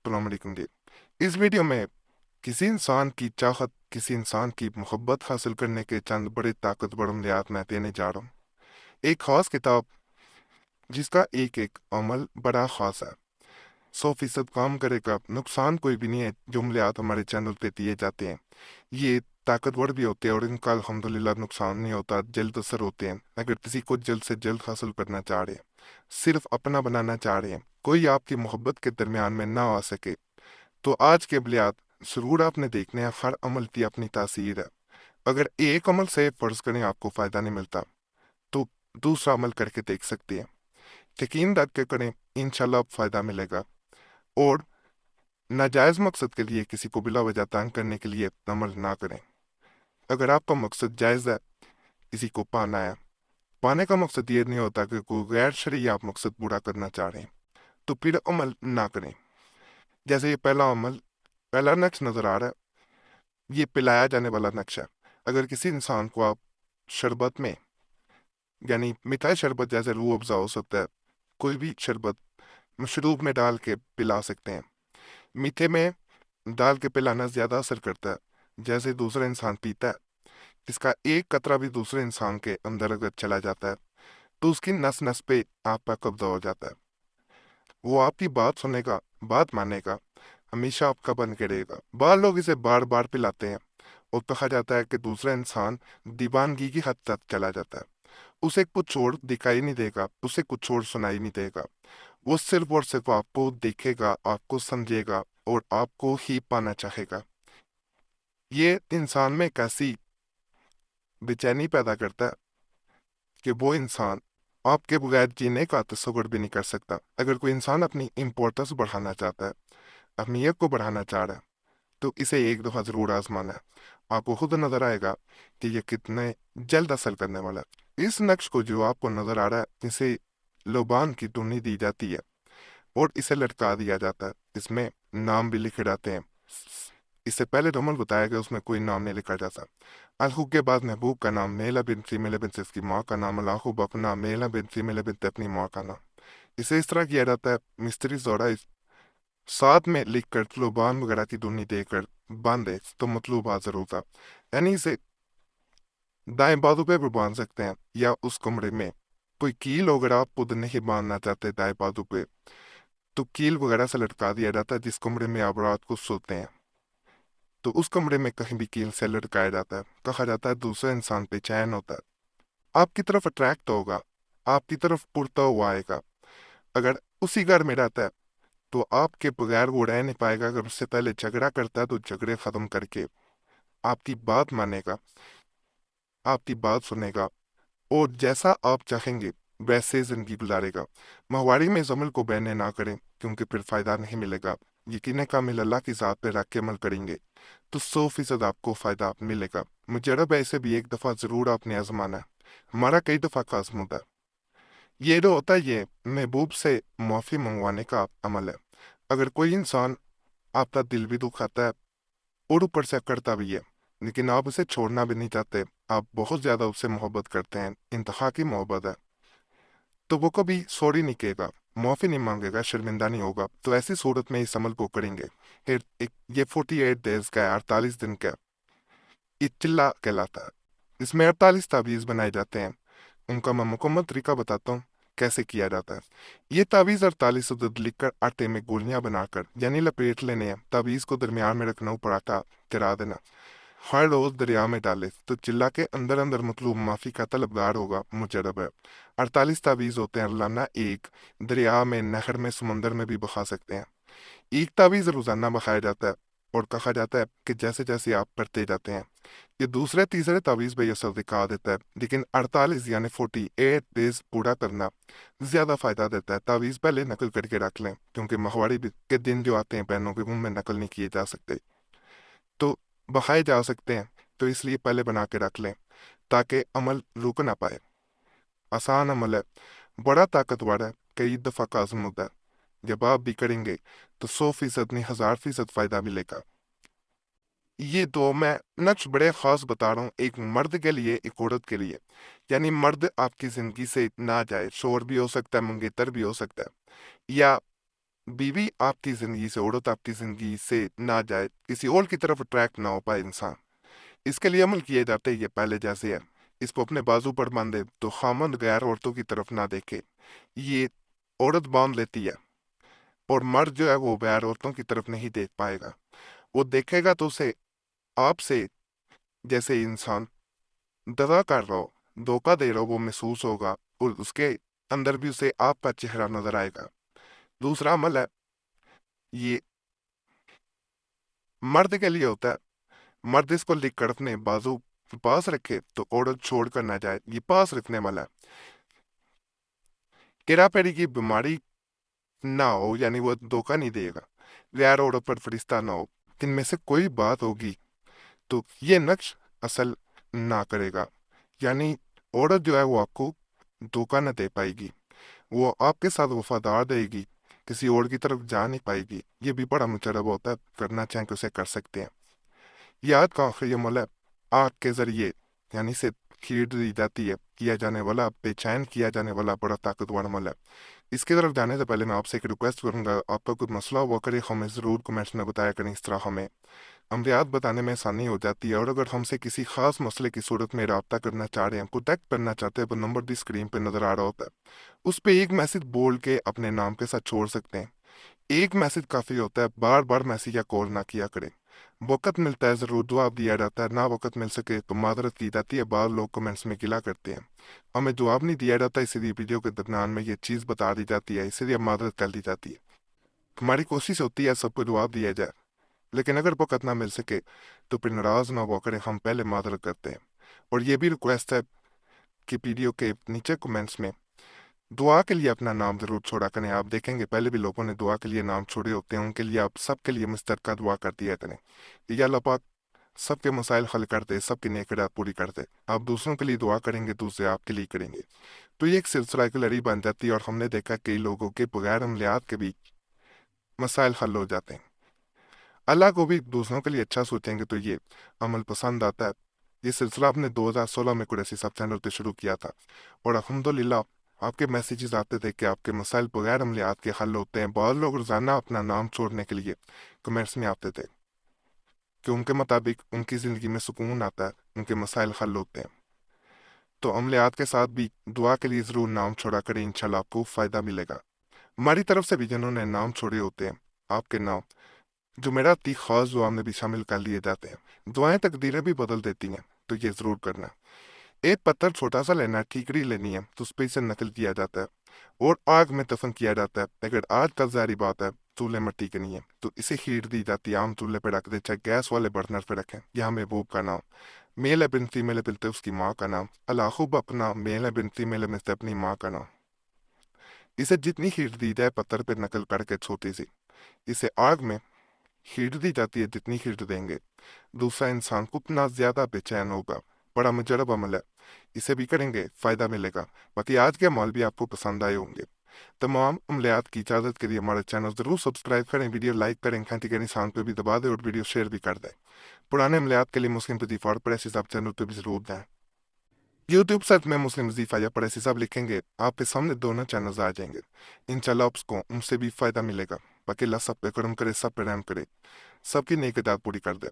अस्सलाम वालेकुम जी। इस वीडियो में किसी इंसान की चाहत, किसी इंसान की मोहब्बत हासिल करने के चंद बड़े ताकतवर अमलियात मैं देने जा रहा हूँ। एक खास किताब जिसका एक एक अमल बड़ा खास है, 100% काम करेगा, नुकसान कोई भी नहीं है। जो अमलियात हमारे चैनल पे दिए जाते हैं ये ताकतवर भी होते हैं और इनका अल्हम्दुलिल्लाह नुकसान नहीं होता, जल्द असर होते हैं। अगर किसी को जल्द से जल्द हासिल करना चाह रहे हैं, सिर्फ अपना बनाना चाह रहे हैं, कोई आपकी मोहब्बत के दरमियान में ना आ सके, तो आज के अमलियात जरूर आपने देखने हैं। हर अमल की अपनी तासीर है। अगर एक अमल से फर्ज करें आपको फायदा नहीं मिलता, तो दूसरा अमल करके देख सकते हैं। यकीन रख के करें, इंशाल्लाह अब फायदा मिलेगा। और नाजायज मकसद के लिए किसी को बिला वजह तंग करने के लिए अमल ना करें। अगर आपका मकसद जायज है, किसी को पाना है, पाने का मकसद ये नहीं होता कि कोई गैर शरई आप मकसद पूरा करना चाह रहे हैं, तो फिर अमल ना करें। जैसे ये पहला अमल, पहला नक्श नजर आ रहा है, ये पिलाया जाने वाला नक्शा है। अगर किसी इंसान को आप शरबत में, यानी मिठाई शरबत जैसे रूह अफ़ज़ा हो सकता है, कोई भी शरबत मशरूब में डाल के पिला सकते हैं। मीठे में डाल के पिलाना ज़्यादा असर करता है। जैसे दूसरा इंसान पीता है, इसका एक कतरा भी दूसरे इंसान के अंदर अगर चला जाता है, तो उसकी नस नस पे आपका कब्जा हो जाता है। वो आपकी बात सुनेगा, बात मानेगा, हमेशा आपका बन के रहेगा। बार लोग इसे बार बार पिलाते हैं और कहा जाता है कि दूसरा इंसान दीवानगी की हद तक चला जाता है। उसे कुछ और दिखाई नहीं देगा, उसे कुछ और सुनाई नहीं देगा। वो सिर्फ और सिर्फ आपको देखेगा, आपको समझेगा और आपको ही पाना चाहेगा। ये इंसान में एक ऐसी बेचैनी पैदा करता है कि वो इंसान आपके बगैर जीने का तस्वुर भी नहीं कर सकता। अगर कोई इंसान अपनी इम्पोर्टेंस बढ़ाना चाहता है, अहमियत को बढ़ाना चाह रहा है, तो इसे एक दफ़ा ज़रूर आजमाना है। आपको खुद नज़र आएगा कि ये कितने जल्द असर करने वाला है। इस नक्श को जो आपको नज़र आ रहा है, इसे लोबान की टुन्नी दी जाती है और इसे लटका दिया जाता है। इसमें नाम भी लिखे जाते हैं। इससे पहले जो अमल बताया गया उसमें कोई नाम नहीं लिखा जाता। अलहू के बाद महबूब का नाम, मेला बिन फीमेल बिन से इसकी माँ का नाम, अलाहू बकना मेला बिन फीमेल बिन से अपनी माँ का नाम। इसे इस तरह किया जाता है, मिस्त्री जोड़ा साथ में लिखकर लोबान वगैरह की धुनी देकर बांधे तो मतलूब हाजिर होगा। यानी इसे दाएं बाजू पे भी बांध सकते हैं, या उस कमरे में कोई कील अगर आप खुद नहीं बांधना चाहते दाएं बाजू पे, तो कील वगैरह से लटका दिया जाता है। जिस कमरे में आप रात को सोते हैं, तो उस कमरे में कहीं भी कील से लटकाया जाता है। कहा जाता है दूसरा इंसान बेचैन होता है, आपकी तरफ अट्रैक्ट होगा, आपकी तरफ उड़ता हुआ आएगा। अगर उसी घर में रहता है, तो आपके बगैर वो रह नहीं पाएगा। अगर उससे पहले झगड़ा करता है, तो झगड़े खत्म करके आपकी बात मानेगा, आपकी बात सुनेगा और जैसा आप चाहेंगे वैसे जिंदगी गुजारेगा। माहवारी में इस अमल को बहने ना करें, क्योंकि फिर फायदा नहीं मिलेगा। यकीन कामिल अल्लाह की ज़ात पे रख के अमल करेंगे तो 100% आपको फायदा मिलेगा। मुजरब है, इसे भी एक दफ़ा ज़रूर आपने आजमाना है। हमारा कई दफ़ा का आजमूदा है। ये जो होता है, ये महबूब से माफ़ी मंगवाने का अमल है। अगर कोई इंसान आपका दिल भी दुखाता है और ऊपर से करता भी है, लेकिन आप उसे छोड़ना भी नहीं चाहते, आप बहुत ज्यादा उससे मोहब्बत करते हैं, इंतहा की मोहब्बत है, तो वो कभी सॉरी नहीं कहेगा, माफी नहीं मांगेगा, शर्मिंदा नहीं होगा। तो ऐसी सूरत में इस अमल को करेंगे। ये 48 डेज का है, 48 दिन का है। ये चिल्ला कहलाता है। इसमें 48 तावीज़ बनाए जाते हैं। उनका मैं मुकम्मल तरीका बताता हूँ कैसे किया जाता है। ये तावीज़ 48 अदद लिखकर आटे में गोलियां बनाकर यानी लपेट लेने हैं। तावीज़ को दरमियान में रखना, ऊपर आटा गिरा देना। हर रोज दरिया में डाले तो चिल्ला के अंदर अंदर मतलूब माफी का तलबगार होगा। मुजरब है, 48 तावीज़ होते हैं। रोजाना एक, दरिया में, नहर में, समंदर में भी बहा सकते हैं। एक तावीज़ रोजाना बहाया जाता है और कहा जाता है कि जैसे जैसे आप करते जाते हैं, ये दूसरे तीसरे तावीज़ पे ये असर दिखा देता है। लेकिन 48 यानी 48 डेज पूरा करना ज्यादा फायदा देता है। तावीज़ पहले नकल करके रख लें, क्योंकि माहवारी के दिन जो आते हैं बहनों के, उनमें नकल नहीं किए जा सकते, तो बहाए जा सकते हैं। तो इसलिए पहले बना के रख लें ताकि अमल रुक ना पाए। आसान अमल है, बड़ा ताकतवर है, कई दफा का आजमूदा है। जब आप भी करेंगे तो 100% नहीं, 1000% फायदा मिलेगा। ये दो मैं नक्श बड़े खास बता रहा हूँ, एक मर्द के लिए, एक औरत के लिए। यानी मर्द आपकी जिंदगी से ना जाए, शोर भी हो सकता है, मंगेतर भी हो सकता है, या बीवी आपकी ज़िंदगी से, औरत आपकी ज़िंदगी से ना जाए, किसी और की तरफ अट्रैक्ट ना हो पाए इंसान। इसके लिए अमल किए जाते हैं ये पहले जैसे है। इसको अपने बाजू पर बांधे तो खामंद गैर औरतों की तरफ ना देखे। ये औरत बांध लेती है और मर्द जो है वो गैर औरतों की तरफ नहीं देख पाएगा। वो देखेगा तो उसे आपसे जैसे इंसान दगा कर रहा हो, धोखा दे रहा हो वो महसूस होगा, और उसके अंदर भी उसे आपका चेहरा नजर आएगा। दूसरा अमल है, ये मर्द के लिए होता है। मर्द इसको लिख कर अपने बाजू पास रखे तो औरत छोड़ कर ना जाए। ये पास रखने वाला है। केरा पेरी की बीमारी ना हो, यानी वो धोखा नहीं देगा, गैर औरत पर फरिश्ता ना हो। इनमें से कोई बात होगी तो ये नक्श असल ना करेगा, यानी औरत जो है वो आपको धोखा न दे पाएगी, वो आपके साथ वफादार रहेगी, किसी और की तरफ जा नहीं पाएगी। ये भी बड़ा मुजरब होता है, करना चाहें तो उसे कर सकते हैं। याद का आखिरी अमल है, आग के जरिए यानी से खीर दी जाती है, किया जाने वाला, बेचैन किया जाने वाला बड़ा ताकतवर अमल है। इसकी तरफ जाने से पहले मैं आपसे एक रिक्वेस्ट करूंगा, आपका कुछ मसला हुआ करे हमें ज़रूर कमेंट्स में बताया करें। इस तरह हमें अमलियात बताने में आसानी हो जाती है। और अगर हमसे किसी खास मसले की सूरत में रब्ता करना चाह रहे हैं, कॉन्टैक्ट करना चाहते हैं, वो नंबर भी स्क्रीन पे नजर आ रहा होता है, उस पे एक मैसेज बोल के अपने नाम के साथ छोड़ सकते हैं। एक मैसेज काफ़ी होता है, बार बार मैसेज या कॉल ना किया करें। वक़्त मिलता है ज़रूर जवाब दिया जाता है, ना वक़्त मिल सके तो मादरत की जाती है। बाद लोग कमेंट्स में गिला करते हैं हमें जवाब नहीं दिया जाता, इसीलिए वीडियो के दरमियान में ये चीज़ बता दी जाती है, इसीलिए मादरत कर दी जाती है। हमारी कोशिश होती है सबको जवाब दिया जाए, लेकिन अगर वक़्त ना मिल सके तो फिर नाराज़ ना हुआ करें, हम पहले मादरत करते हैं। और ये भी रिक्वेस्ट है कि वीडियो के नीचे कमेंट्स में दुआ के लिए अपना नाम जरूर छोड़ा करें। आप देखेंगे पहले भी लोगों ने दुआ के लिए नाम छोड़े होते हैं, उनके लिए आप सबके लिए मुश्तरका दुआ कर दिया करें। या अल्लाह पाक सबके मसाइल हल कर दे, सबकी नेकियात पूरी कर दे। आप दूसरों के लिए दुआ करेंगे, दूसरे आपके लिए करेंगे, तो ये एक सिलसिला की लड़ी बन जाती है। और हमने देखा कई लोगों के बगैर अमलियात के भी मसाइल हल हो जाते हैं। अल्लाह को भी दूसरों के लिए अच्छा सोचेंगे तो ये अमल पसंद आता है। ये सिलसिला आपने 2016 में कुरैशी सब चैनल पे शुरू किया था, और अल्हम्दुलिल्लाह आपके मैसेजेस आते थे कि आपके मसाइल बगैर अमलियात के हल होते हैं। बहुत लोग रोजाना अपना नाम छोड़ने के लिए कमेंट्स में आते थे कि उनके मुताबिक उनकी ज़िंदगी में सुकून आता है, उनके मसाइल हल होते हैं। तो अमलियात के साथ भी दुआ के लिए ज़रूर नाम छोड़ा करें, इंशाल्लाह आपको फ़ायदा मिलेगा। हमारी तरफ से भी जिन्होंने नाम छोड़े होते हैं, आपके नाम जुमेराती खास दुआ में भी शामिल कर लिए जाते हैं। दुआएं तकदीरें भी बदल देती हैं, तो ये ज़रूर करना। एक पत्थर छोटा सा लेना है, ठीकरी लेनी है, तो उस पर इसे नकल किया जाता है और आग में दफन किया जाता है। अगर आज का जारी बात है, चूल्हे मिट्टी के नहीं है, तो इसे हीट दी जाती है। आम चूल्हे पे रख दे, चाहे गैस वाले बर्नर पे रखें। यहाँ महबूब का नाम, मेल है बिन फीमेल है बिनते उसकी माँ का नाम, अलाखुब अपना, मेल है बिन फीमेल है मिलते अपनी माँ का नाम। इसे जितनी हीट दी जाए पत्थर पे नकल करके छोटी सी, इसे आग में हीट दी जाती है, जितनी हीट देंगे दूसरा इंसान उतना ज्यादा बेचैन होगा। बड़ा मुजरब अमल है, इसे भी करेंगे फायदा मिलेगा। बाकी आज के अमल भी आपको पसंद आए होंगे। तमाम अमलियात की इजाजत के लिए हमारे चैनल जरूर सब्सक्राइब करें, वीडियो लाइक करें, घंटी के निशान पे भी दबा दें और वीडियो शेयर भी कर दें। पुराने अमलियात के लिए मुस्लिम वजीफा और प्रेस हिसाब चैनल पे भी जरूर दें। यूट्यूब सर्च में मुस्लिम वजीफा या प्रेस हिसाब लिखेंगे, आपके सामने दोनों चैनल्स आ जाएंगे। इंशाल्लाह आपको उनसे भी फायदा मिलेगा। बाकी अल्लाह सब पे करम करे, सब पे रहम करे, सबकी नेक पूरी कर दे।